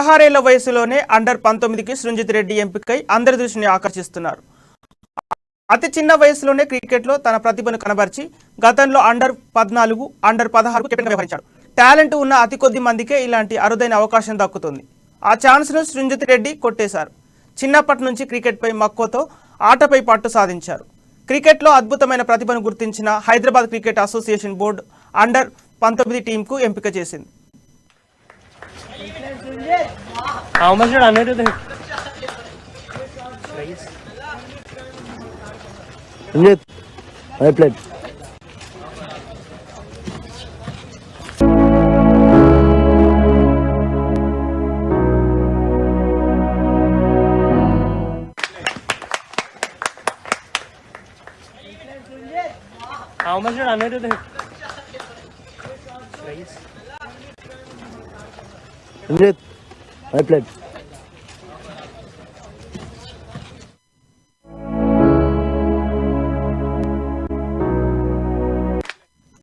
16 ఏళ్ల వయసులోనే అండర్-19కి సృంజిత్ రెడ్డి ఎంపికై అందరి దృష్టిని ఆకర్షిస్తున్నారు. అతి చిన్న వయసులోనే క్రికెట్లో తన ప్రతిభను కనబర్చి గతంలో అండర్-14, అండర్-16కు కెప్టెన్గా వ్యవహరించాడు. టాలెంట్ ఉన్న అతి కొద్ది మందికే ఇలాంటి అరుదైన అవకాశం దక్కుతుంది. ఆ ఛాన్స్ను సృంజిత్ రెడ్డి కొట్టేశారు. చిన్నప్పటి నుంచి క్రికెట్పై మక్కువతో ఆటపై పట్టు సాధించారు. క్రికెట్లో అద్భుతమైన ప్రతిభను గుర్తించిన Hyderabad cricket association board under nineteen టీంకు ఎంపిక చేసింది. I played. How much did Amir do the hit? Sanjit, I played.